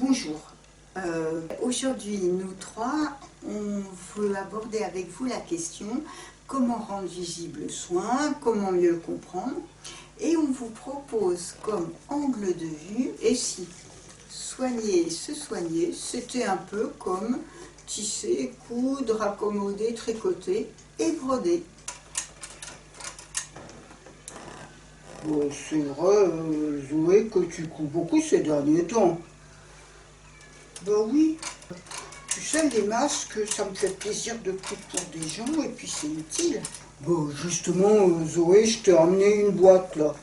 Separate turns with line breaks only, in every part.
Bonjour. Aujourd'hui, nous trois, on veut aborder avec vous la question comment rendre visible le soin, comment mieux le comprendre. Et on vous propose comme angle de vue, et si soigner et se soigner, c'était un peu comme tisser, coudre, accommoder, tricoter et broder.
C'est vrai, Zoé, que tu couds beaucoup ces derniers temps.
Oui, tu sais, les masques, ça me fait plaisir de coudre pour des gens et puis c'est utile.
Justement, Zoé, je t'ai amené une boîte là.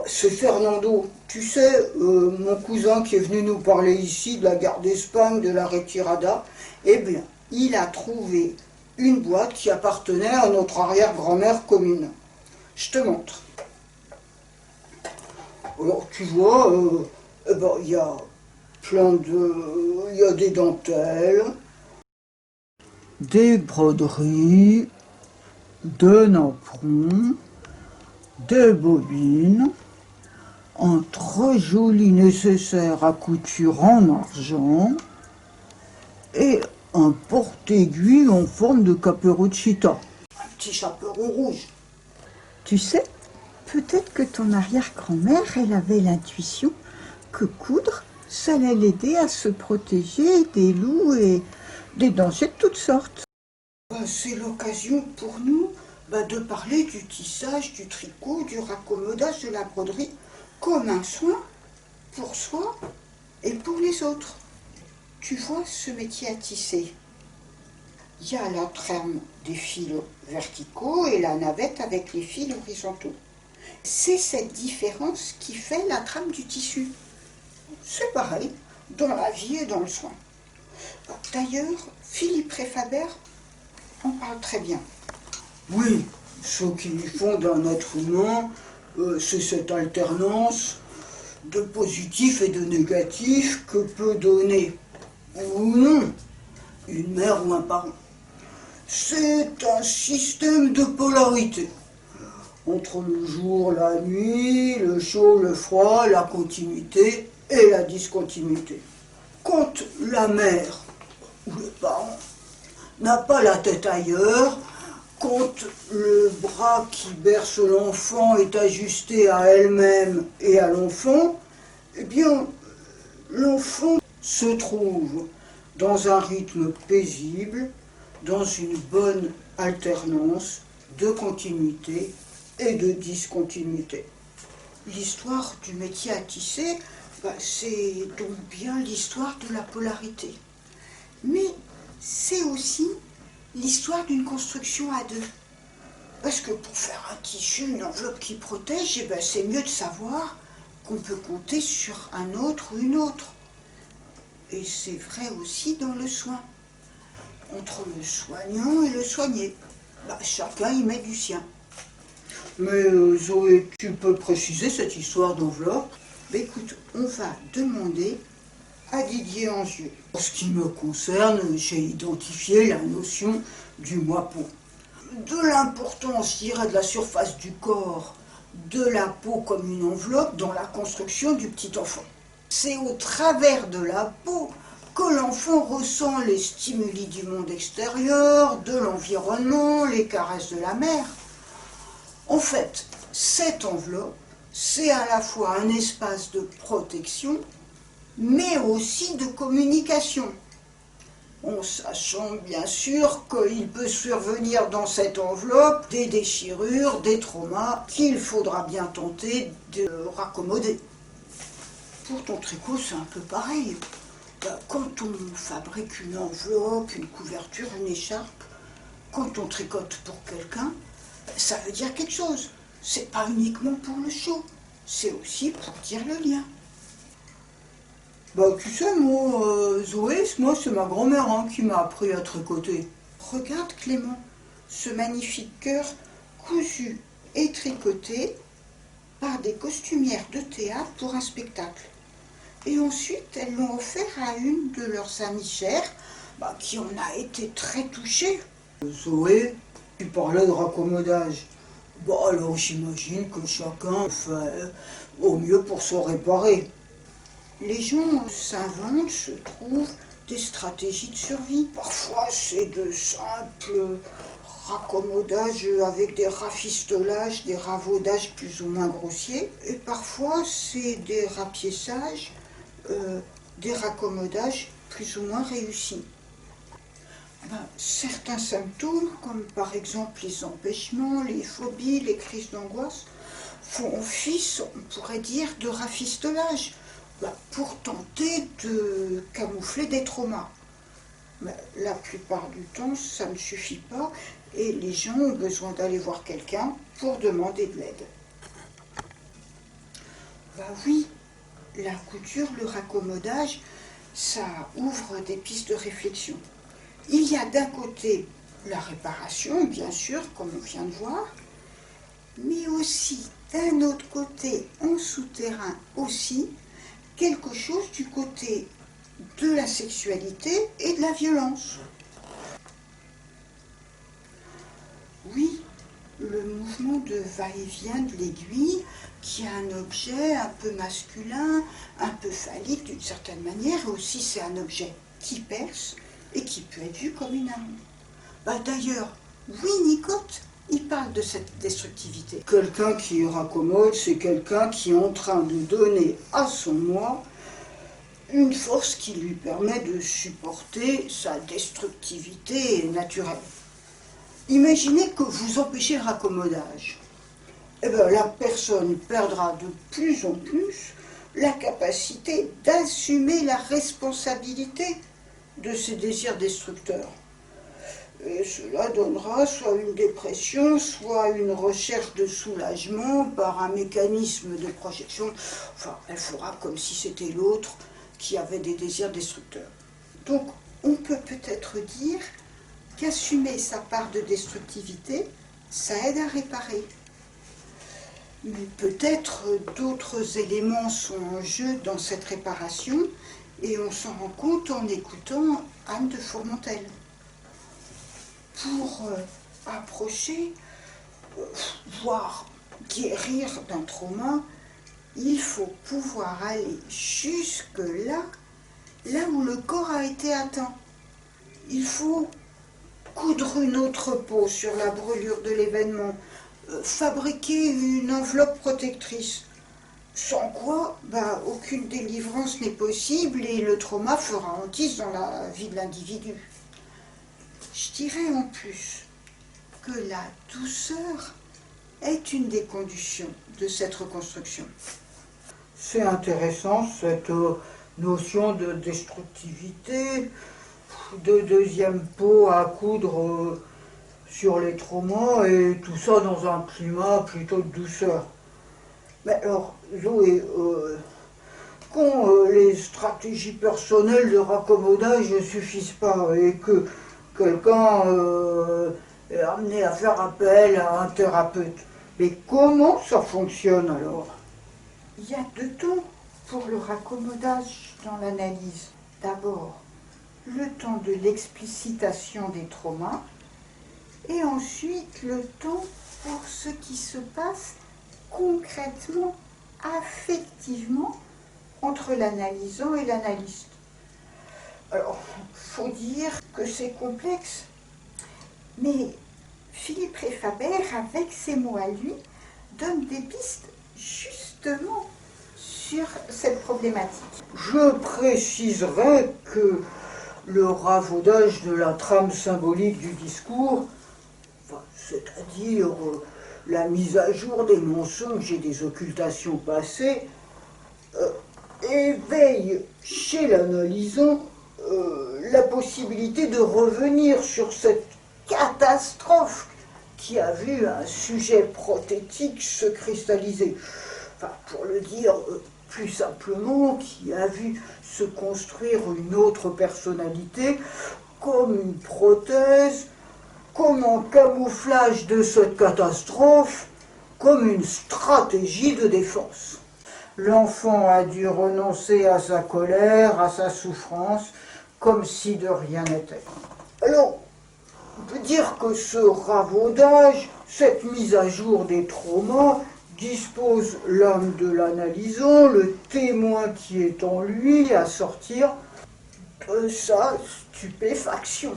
C'est Fernando. Tu sais, mon cousin qui est venu nous parler ici de la guerre d'Espagne, de la Retirada, eh bien, il a trouvé une boîte qui appartenait à notre arrière-grand-mère commune. Je te montre. Alors, tu vois, il y a il y a des dentelles, des broderies, des napperons, des bobines, un très joli nécessaire à couture en argent et un porte-aiguille en forme de caperucita. Un petit chaperon rouge.
Tu sais, peut-être que ton arrière-grand-mère, elle avait l'intuition que coudre, ça allait l'aider à se protéger des loups et des dangers de toutes sortes.
C'est l'occasion pour nous de parler du tissage, du tricot, du raccommodage, de la broderie, comme un soin pour soi et pour les autres. Tu vois ce métier à tisser. Il y a la trame des fils verticaux et la navette avec les fils horizontaux. C'est cette différence qui fait la trame du tissu. C'est pareil dans la vie et dans le soin. D'ailleurs, Philippe Réfabert en parle très bien.
Oui, ce qu'ils font d'un être humain, c'est cette alternance de positif et de négatif que peut donner, ou non, une mère ou un parent. C'est un système de polarité. Entre le jour, la nuit, le chaud, le froid, la continuité et la discontinuité. Quand la mère ou le parent n'a pas la tête ailleurs, quand le bras qui berce l'enfant est ajusté à elle-même et à l'enfant, eh bien, l'enfant se trouve dans un rythme paisible, dans une bonne alternance de continuité et de discontinuité.
L'histoire du métier à tisser, c'est donc bien l'histoire de la polarité. Mais c'est aussi l'histoire d'une construction à deux. Parce que pour faire un tissu, une enveloppe qui protège, c'est mieux de savoir qu'on peut compter sur un autre ou une autre. Et c'est vrai aussi dans le soin. Entre le soignant et le soigné, chacun y met du sien.
Mais Zoé, tu peux préciser cette histoire d'enveloppe?
Écoute, on va demander à Didier Angieux.
En ce qui me concerne, j'ai identifié la notion du moi-peau. De l'importance, je dirais, de la surface du corps, de la peau comme une enveloppe dans la construction du petit enfant. C'est au travers de la peau que l'enfant ressent les stimuli du monde extérieur, de l'environnement, les caresses de la mère. En fait, cette enveloppe, c'est à la fois un espace de protection, mais aussi de communication. En sachant bien sûr qu'il peut survenir dans cette enveloppe des déchirures, des traumas qu'il faudra bien tenter de raccommoder. Pour ton tricot, c'est un peu pareil. Quand on fabrique une enveloppe, une couverture, une écharpe, quand on tricote pour quelqu'un, ça veut dire quelque chose. C'est pas uniquement pour le show, c'est aussi pour dire le lien. Tu sais, moi, Zoé, c'est ma grand-mère qui m'a appris à tricoter.
Regarde Clément, ce magnifique cœur cousu et tricoté par des costumières de théâtre pour un spectacle. Et ensuite, elles l'ont offert à une de leurs amies chères, qui en a été très touchée.
Zoé, tu parlais de raccommodage. Alors j'imagine que chacun fait au mieux pour se réparer.
Les gens s'inventent, se trouvent des stratégies de survie. Parfois, c'est de simples raccommodages avec des rafistolages, des ravaudages plus ou moins grossiers. Et parfois, c'est des rapiessages, des raccommodages plus ou moins réussis. Certains symptômes, comme par exemple les empêchements, les phobies, les crises d'angoisse, font office, on pourrait dire, de rafistolage pour tenter de camoufler des traumas. Mais la plupart du temps, ça ne suffit pas et les gens ont besoin d'aller voir quelqu'un pour demander de l'aide. Oui, la couture, le raccommodage, ça ouvre des pistes de réflexion. Il y a d'un côté la réparation, bien sûr, comme on vient de voir, mais aussi d'un autre côté, en souterrain aussi, quelque chose du côté de la sexualité et de la violence. Oui, le mouvement de va-et-vient de l'aiguille, qui est un objet un peu masculin, un peu phallique d'une certaine manière, et aussi c'est un objet qui perce et qui peut être vu comme une arme. D'ailleurs, Winnicott, il parle de cette destructivité.
Quelqu'un qui raccommode, c'est quelqu'un qui est en train de donner à son moi une force qui lui permet de supporter sa destructivité naturelle. Imaginez que vous empêchez le raccommodage. La personne perdra de plus en plus la capacité d'assumer la responsabilité de ses désirs destructeurs. Et cela donnera soit une dépression, soit une recherche de soulagement par un mécanisme de projection. Enfin, elle fera comme si c'était l'autre qui avait des désirs destructeurs.
Donc, on peut peut-être dire qu'assumer sa part de destructivité, ça aide à réparer. Mais peut-être d'autres éléments sont en jeu dans cette réparation, et on s'en rend compte en écoutant Anne de Fourmentel. Pour approcher, voire guérir d'un trauma, il faut pouvoir aller jusque là où le corps a été atteint. Il faut coudre une autre peau sur la brûlure de l'événement, fabriquer une enveloppe protectrice, sans quoi aucune délivrance n'est possible et le trauma fera hantise dans la vie de l'individu. Je dirais en plus que la douceur est une des conditions de cette reconstruction.
C'est intéressant cette notion de destructivité, de deuxième peau à coudre sur les traumas et tout ça dans un climat plutôt de douceur. Mais alors, Zoé, quand les stratégies personnelles de raccommodage ne suffisent pas et que quelqu'un est amené à faire appel à un thérapeute, mais comment ça fonctionne alors?
Il y a deux temps pour le raccommodage dans l'analyse. D'abord, le temps de l'explicitation des traumas et ensuite le temps pour ce qui se passe concrètement, affectivement, entre l'analysant et l'analyste. Alors, il faut dire que c'est complexe, mais Philippe Refaber, avec ses mots à lui, donne des pistes justement sur cette problématique.
Je préciserai que le ravaudage de la trame symbolique du discours, c'est-à-dire la mise à jour des mensonges et des occultations passées, éveille chez l'analysant la possibilité de revenir sur cette catastrophe qui a vu un sujet prothétique se cristalliser. Enfin, pour le dire plus simplement, qui a vu se construire une autre personnalité comme une prothèse, comme un camouflage de cette catastrophe, comme une stratégie de défense. L'enfant a dû renoncer à sa colère, à sa souffrance, comme si de rien n'était. Alors, on peut dire que ce ravaudage, cette mise à jour des traumas, dispose l'homme de l'analysant, le témoin qui est en lui, à sortir de sa stupéfaction.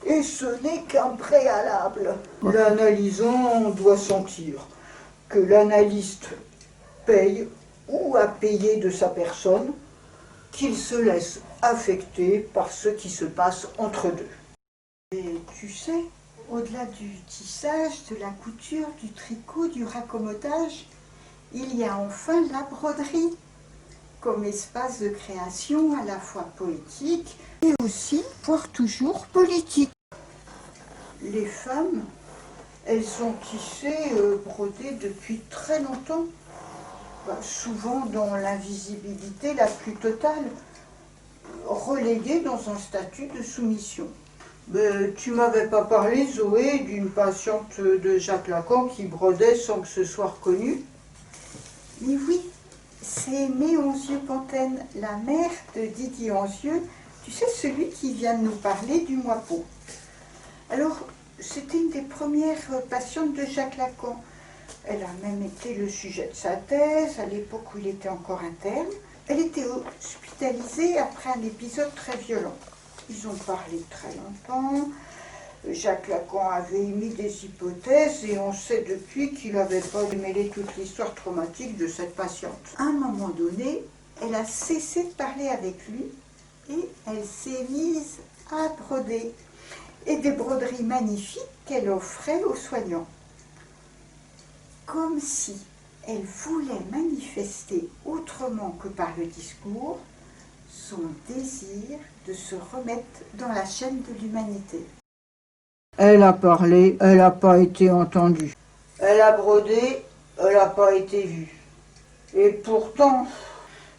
Et ce n'est qu'un préalable. L'analysant doit sentir que l'analyste paye ou a payé de sa personne, qu'il se laisse affecter par ce qui se passe entre deux.
Et tu sais, au-delà du tissage, de la couture, du tricot, du raccommodage, il y a enfin la broderie, comme espace de création à la fois poétique et aussi, voire toujours, politique.
Les femmes, elles ont tissé, brodé depuis très longtemps, souvent dans l'invisibilité la plus totale, reléguées dans un statut de soumission. Mais tu m'avais pas parlé, Zoé, d'une patiente de Jacques Lacan qui brodait sans que ce soit reconnu?
Mais oui, c'est Aimée Anzieux-Pantenne, la mère de Didier Anzieux, tu sais, celui qui vient de nous parler du mois pot. Alors, c'était une des premières patientes de Jacques Lacan. Elle a même été le sujet de sa thèse, à l'époque où il était encore interne. Elle était hospitalisée après un épisode très violent. Ils ont parlé très longtemps. Jacques Lacan avait émis des hypothèses et on sait depuis qu'il n'avait pas démêlé toute l'histoire traumatique de cette patiente. À un moment donné, elle a cessé de parler avec lui et elle s'est mise à broder. Et des broderies magnifiques qu'elle offrait aux soignants. Comme si elle voulait manifester autrement que par le discours son désir de se remettre dans la chaîne de l'humanité.
Elle a parlé, elle n'a pas été entendue. Elle a brodé, elle n'a pas été vue. Et pourtant,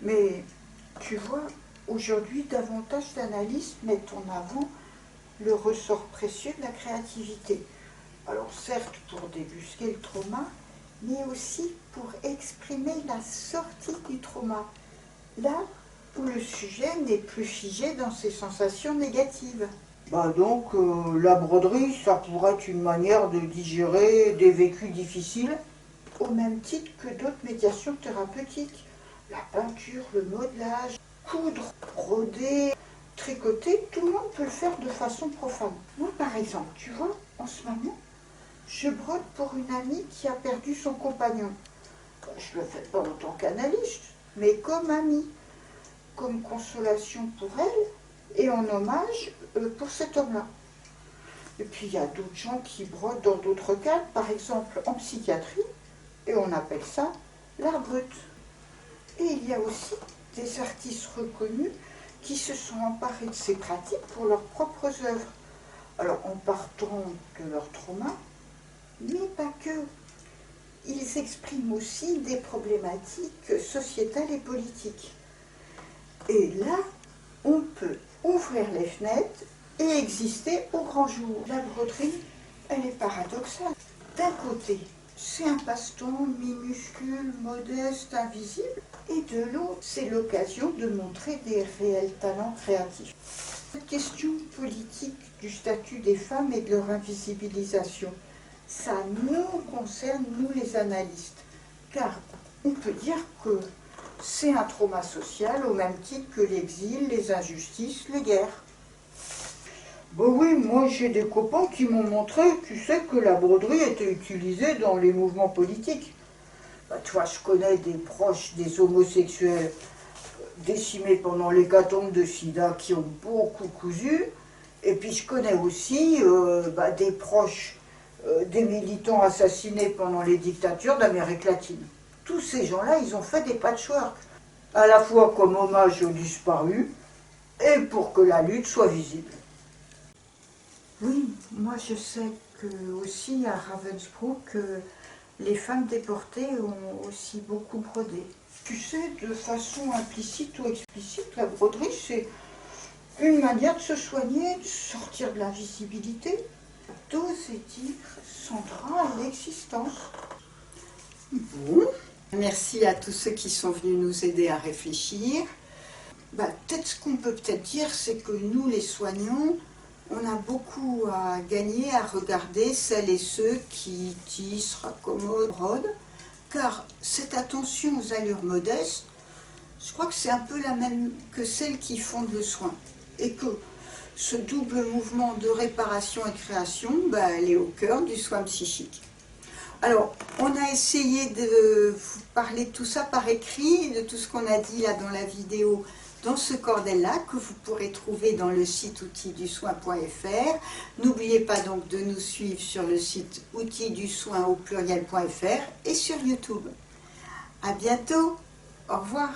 mais tu vois, aujourd'hui, davantage d'analystes mettent en avant le ressort précieux de la créativité. Alors certes pour débusquer le trauma, mais aussi pour exprimer la sortie du trauma, là où le sujet n'est plus figé dans ses sensations négatives.
Donc la broderie, ça pourrait être une manière de digérer des vécus difficiles?
Au même titre que d'autres médiations thérapeutiques, la peinture, le modelage, coudre, broder, tricoter, tout le monde peut le faire de façon profane. Moi, par exemple, tu vois, en ce moment, je brode pour une amie qui a perdu son compagnon. Je ne le fais pas en tant qu'analyste, mais comme amie, comme consolation pour elle et en hommage pour cet homme-là. Et puis, il y a d'autres gens qui brodent dans d'autres cas, par exemple en psychiatrie, et on appelle ça l'art brut. Et il y a aussi des artistes reconnus qui se sont emparés de ces pratiques pour leurs propres œuvres. Alors en partant de leur trauma, mais pas que. Ils expriment aussi des problématiques sociétales et politiques. Et là, on peut ouvrir les fenêtres et exister au grand jour. La broderie, elle est paradoxale. D'un côté, c'est un passe-temps minuscule, modeste, invisible, et de l'autre, c'est l'occasion de montrer des réels talents créatifs. Cette question politique du statut des femmes et de leur invisibilisation, ça nous concerne, nous les analystes, car on peut dire que c'est un trauma social au même titre que l'exil, les injustices, les guerres.
Oui, moi j'ai des copains qui m'ont montré, tu sais, que la broderie était utilisée dans les mouvements politiques. Tu vois, je connais des proches des homosexuels décimés pendant l'hécatombe de Sida qui ont beaucoup cousu, et puis je connais aussi des proches des militants assassinés pendant les dictatures d'Amérique latine. Tous ces gens-là, ils ont fait des patchwork, à la fois comme hommage aux disparus et pour que la lutte soit visible.
Oui, moi je sais que aussi à Ravensbrück, les femmes déportées ont aussi beaucoup brodé.
Tu sais, de façon implicite ou explicite, la broderie, c'est une manière de se soigner, de sortir de l'invisibilité, d'oser dire son droit à l'existence.
Bon, merci à tous ceux qui sont venus nous aider à réfléchir. Peut-être ce qu'on peut dire, c'est que nous, les soignants, on a beaucoup à gagner à regarder celles et ceux qui tissent, raccommodent, brodent,
car cette attention aux allures modestes, je crois que c'est un peu la même que celle qui fonde le soin, et que ce double mouvement de réparation et création, elle est au cœur du soin psychique. Alors, on a essayé de vous parler de tout ça par écrit, de tout ce qu'on a dit là dans la vidéo, dans ce cordet-là, que vous pourrez trouver dans le site outildussoin.fr. N'oubliez pas donc de nous suivre sur le site outildussoin au pluriel.fr et sur YouTube. À bientôt, au revoir.